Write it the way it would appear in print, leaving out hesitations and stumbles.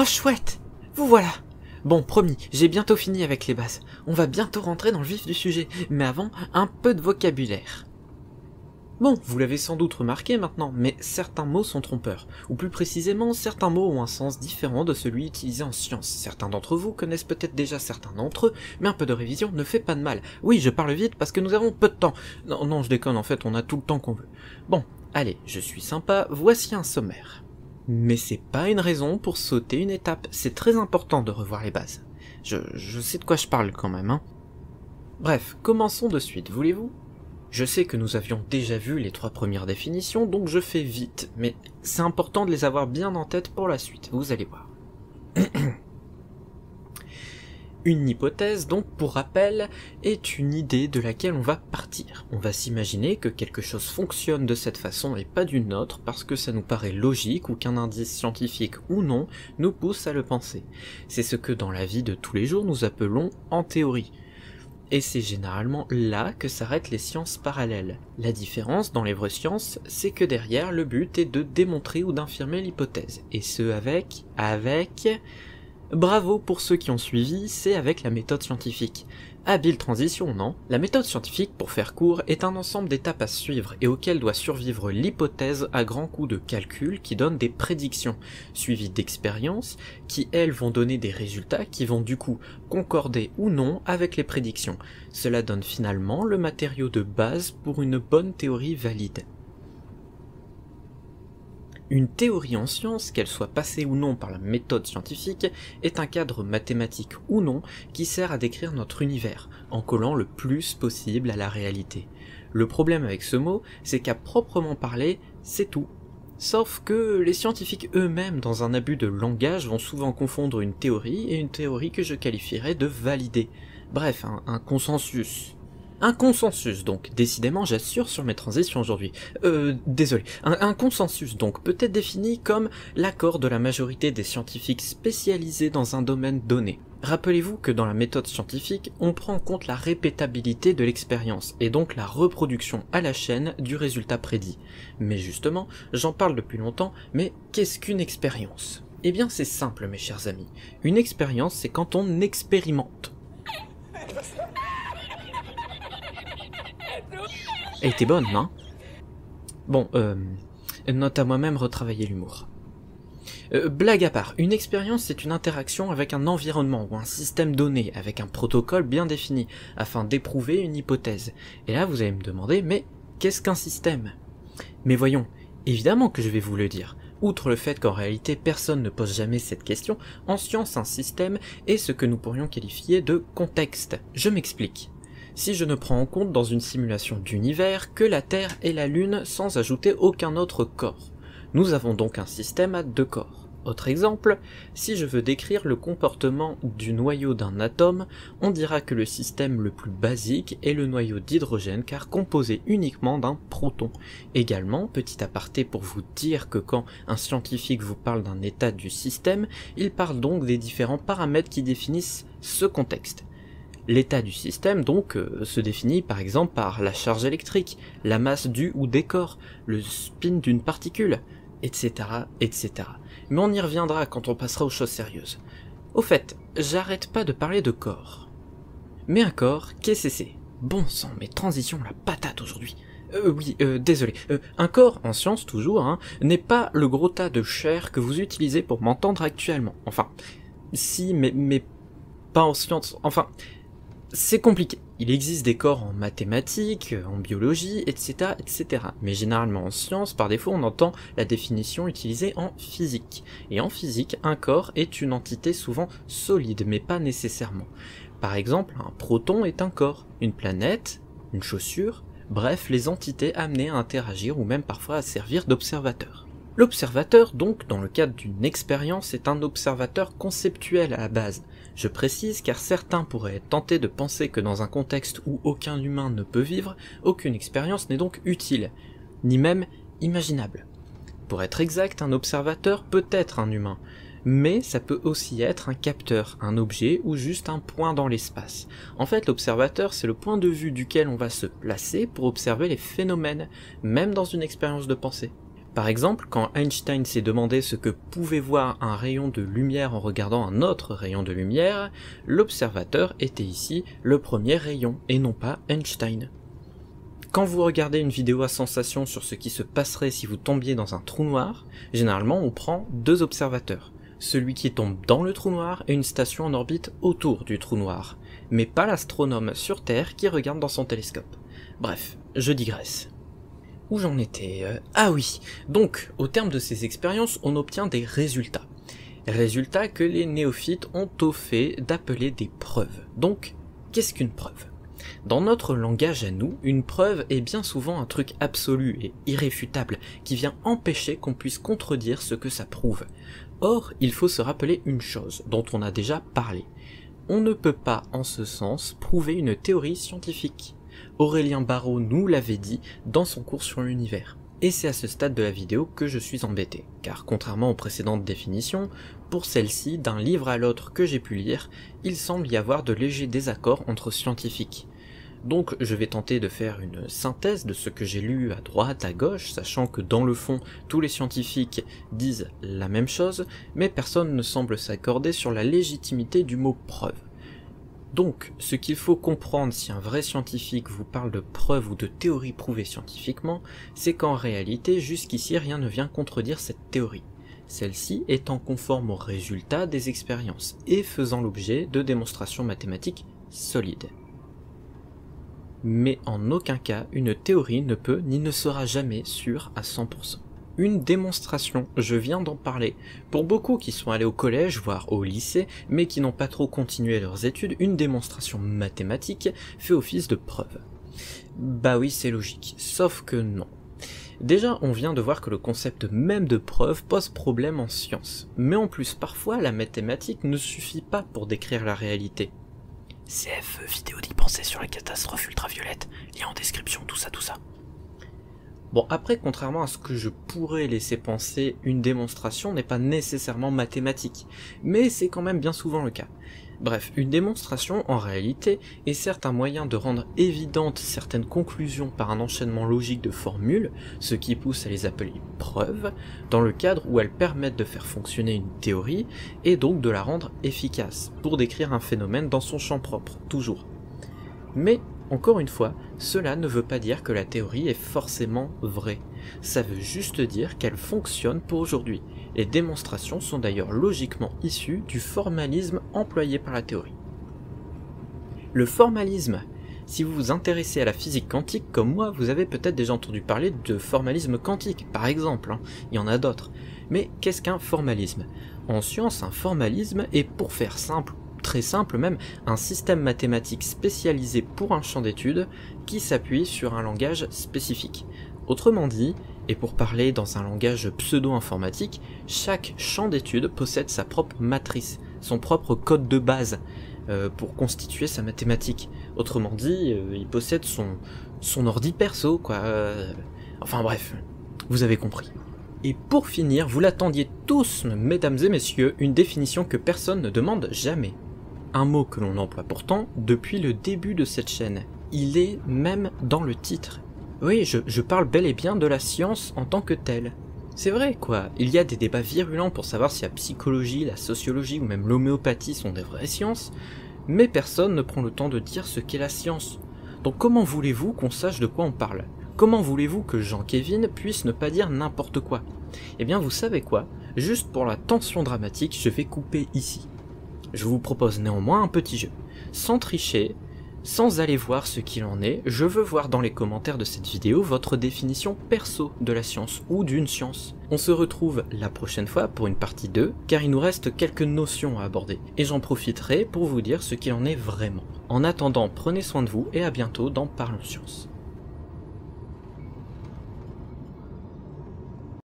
Oh chouette, vous voilà. Bon, promis, j'ai bientôt fini avec les bases. On va bientôt rentrer dans le vif du sujet, mais avant, un peu de vocabulaire. Bon, vous l'avez sans doute remarqué maintenant, mais certains mots sont trompeurs, ou plus précisément, certains mots ont un sens différent de celui utilisé en science. Certains d'entre vous connaissent peut-être déjà certains d'entre eux, mais un peu de révision ne fait pas de mal. Oui, je parle vite parce que nous avons peu de temps. Non, je déconne, en fait, on a tout le temps qu'on veut. Bon, allez, je suis sympa, voici un sommaire. Mais c'est pas une raison pour sauter une étape, c'est très important de revoir les bases. Je sais de quoi je parle quand même, hein. Bref, commençons de suite, voulez-vous ? Je sais que nous avions déjà vu les 3 premières définitions, donc je fais vite, mais c'est important de les avoir bien en tête pour la suite, vous allez voir. Une hypothèse, donc pour rappel, est une idée de laquelle on va partir. On va s'imaginer que quelque chose fonctionne de cette façon et pas d'une autre parce que ça nous paraît logique ou qu'un indice scientifique ou non nous pousse à le penser. C'est ce que dans la vie de tous les jours nous appelons en théorie. Et c'est généralement là que s'arrêtent les sciences parallèles. La différence dans les vraies sciences, c'est que derrière, le but est de démontrer ou d'infirmer l'hypothèse. Et ce avec... Bravo pour ceux qui ont suivi, c'est avec la méthode scientifique. Habile transition, non ? La méthode scientifique, pour faire court, est un ensemble d'étapes à suivre et auquel doit survivre l'hypothèse à grands coups de calcul qui donnent des prédictions, suivies d'expériences qui, elles, vont donner des résultats qui vont du coup concorder ou non avec les prédictions. Cela donne finalement le matériau de base pour une bonne théorie valide. Une théorie en science, qu'elle soit passée ou non par la méthode scientifique, est un cadre mathématique ou non qui sert à décrire notre univers, en collant le plus possible à la réalité. Le problème avec ce mot, c'est qu'à proprement parler, c'est tout. Sauf que les scientifiques eux-mêmes, dans un abus de langage, vont souvent confondre une théorie et une théorie que je qualifierais de validée. Bref, un consensus. Un consensus donc, décidément j'assure sur mes transitions aujourd'hui. Désolé. Un consensus donc peut être défini comme l'accord de la majorité des scientifiques spécialisés dans un domaine donné. Rappelez-vous que dans la méthode scientifique, on prend en compte la répétabilité de l'expérience, et donc la reproduction à la chaîne du résultat prédit. Mais justement, j'en parle depuis longtemps, mais qu'est-ce qu'une expérience ? Eh bien c'est simple mes chers amis. Une expérience c'est quand on expérimente. Elle était bonne, hein ? Bon, note à moi-même retravailler l'humour. Blague à part, une expérience c'est une interaction avec un environnement ou un système donné, avec un protocole bien défini, afin d'éprouver une hypothèse. Et là vous allez me demander, mais qu'est-ce qu'un système ? Mais voyons, évidemment que je vais vous le dire. Outre le fait qu'en réalité personne ne pose jamais cette question, en science un système est ce que nous pourrions qualifier de contexte. Je m'explique. Si je ne prends en compte dans une simulation d'univers que la Terre et la Lune sans ajouter aucun autre corps. Nous avons donc un système à 2 corps. Autre exemple, si je veux décrire le comportement du noyau d'un atome, on dira que le système le plus basique est le noyau d'hydrogène car composé uniquement d'un proton. Également, petit aparté pour vous dire que quand un scientifique vous parle d'un état du système, il parle donc des différents paramètres qui définissent ce contexte. L'état du système, donc, se définit par exemple par la charge électrique, la masse du ou des corps, le spin d'une particule, etc., etc. Mais on y reviendra quand on passera aux choses sérieuses. Au fait, j'arrête pas de parler de corps. Mais un corps, qu'est-ce que c'est ? Bon sang, mes transitions, la patate aujourd'hui. Désolé. Un corps, en science toujours, hein, n'est pas le gros tas de chair que vous utilisez pour m'entendre actuellement. Enfin, si, mais pas en science, enfin... C'est compliqué. Il existe des corps en mathématiques, en biologie, etc., etc. Mais généralement en sciences, par défaut, on entend la définition utilisée en physique. Et en physique, un corps est une entité souvent solide, mais pas nécessairement. Par exemple, un proton est un corps, une planète, une chaussure, bref, les entités amenées à interagir ou même parfois à servir d'observateur. L'observateur, donc, dans le cadre d'une expérience, est un observateur conceptuel à la base. Je précise car certains pourraient être tentés de penser que dans un contexte où aucun humain ne peut vivre, aucune expérience n'est donc utile, ni même imaginable. Pour être exact, un observateur peut être un humain, mais ça peut aussi être un capteur, un objet ou juste un point dans l'espace. En fait, l'observateur, c'est le point de vue duquel on va se placer pour observer les phénomènes, même dans une expérience de pensée. Par exemple, quand Einstein s'est demandé ce que pouvait voir un rayon de lumière en regardant un autre rayon de lumière, l'observateur était ici le premier rayon et non pas Einstein. Quand vous regardez une vidéo à sensation sur ce qui se passerait si vous tombiez dans un trou noir, généralement on prend deux observateurs, celui qui tombe dans le trou noir et une station en orbite autour du trou noir, mais pas l'astronome sur Terre qui regarde dans son télescope. Bref, je digresse. Où j'en étais Ah oui, donc au terme de ces expériences, on obtient des résultats. Résultats que les néophytes ont au fait d'appeler des preuves. Donc, qu'est-ce qu'une preuve ? Dans notre langage à nous, une preuve est bien souvent un truc absolu et irréfutable qui vient empêcher qu'on puisse contredire ce que ça prouve. Or, il faut se rappeler une chose dont on a déjà parlé. On ne peut pas, en ce sens, prouver une théorie scientifique. Aurélien Barraud nous l'avait dit dans son cours sur l'univers. Et c'est à ce stade de la vidéo que je suis embêté, car contrairement aux précédentes définitions, pour celle-ci, d'un livre à l'autre que j'ai pu lire, il semble y avoir de légers désaccords entre scientifiques. Donc je vais tenter de faire une synthèse de ce que j'ai lu à droite, à gauche, sachant que dans le fond, tous les scientifiques disent la même chose, mais personne ne semble s'accorder sur la légitimité du mot preuve. Donc, ce qu'il faut comprendre si un vrai scientifique vous parle de preuves ou de théories prouvées scientifiquement, c'est qu'en réalité, jusqu'ici, rien ne vient contredire cette théorie. Celle-ci étant conforme aux résultats des expériences et faisant l'objet de démonstrations mathématiques solides. Mais en aucun cas, une théorie ne peut ni ne sera jamais sûre à 100%. Une démonstration, je viens d'en parler. Pour beaucoup qui sont allés au collège, voire au lycée, mais qui n'ont pas trop continué leurs études, une démonstration mathématique fait office de preuve. Bah oui, c'est logique, sauf que non. Déjà, on vient de voir que le concept même de preuve pose problème en science. Mais en plus, parfois, la mathématique ne suffit pas pour décrire la réalité. CF, vidéo d'y penser sur la catastrophe ultraviolette, lien en description, tout ça. Bon, après, contrairement à ce que je pourrais laisser penser, une démonstration n'est pas nécessairement mathématique, mais c'est quand même bien souvent le cas. Bref, une démonstration, en réalité, est certes un moyen de rendre évidentes certaines conclusions par un enchaînement logique de formules, ce qui pousse à les appeler preuves, dans le cadre où elles permettent de faire fonctionner une théorie, et donc de la rendre efficace, pour décrire un phénomène dans son champ propre, toujours. Mais, encore une fois, cela ne veut pas dire que la théorie est forcément vraie. Ça veut juste dire qu'elle fonctionne pour aujourd'hui. Les démonstrations sont d'ailleurs logiquement issues du formalisme employé par la théorie. Le formalisme, si vous vous intéressez à la physique quantique comme moi, vous avez peut-être déjà entendu parler de formalisme quantique, par exemple, il y en a d'autres. Mais qu'est-ce qu'un formalisme ? En science, un formalisme est, pour faire simple, très simple même, un système mathématique spécialisé pour un champ d'études qui s'appuie sur un langage spécifique. Autrement dit, et pour parler dans un langage pseudo-informatique, chaque champ d'études possède sa propre matrice, son propre code de base pour constituer sa mathématique. Autrement dit, il possède son ordi perso, quoi. Enfin bref, vous avez compris. Et pour finir, vous l'attendiez tous, mesdames et messieurs, une définition que personne ne demande jamais. Un mot que l'on emploie pourtant depuis le début de cette chaîne. Il est même dans le titre. Oui, je parle bel et bien de la science en tant que telle. C'est vrai, quoi. Il y a des débats virulents pour savoir si la psychologie, la sociologie ou même l'homéopathie sont des vraies sciences, mais personne ne prend le temps de dire ce qu'est la science. Donc comment voulez-vous qu'on sache de quoi on parle ? Comment voulez-vous que Jean-Kévin puisse ne pas dire n'importe quoi ? Eh bien, vous savez quoi ? Juste pour la tension dramatique, je vais couper ici. Je vous propose néanmoins un petit jeu. Sans tricher, sans aller voir ce qu'il en est, je veux voir dans les commentaires de cette vidéo votre définition perso de la science ou d'une science. On se retrouve la prochaine fois pour une partie 2, car il nous reste quelques notions à aborder, et j'en profiterai pour vous dire ce qu'il en est vraiment. En attendant, prenez soin de vous et à bientôt dans Parlons Science.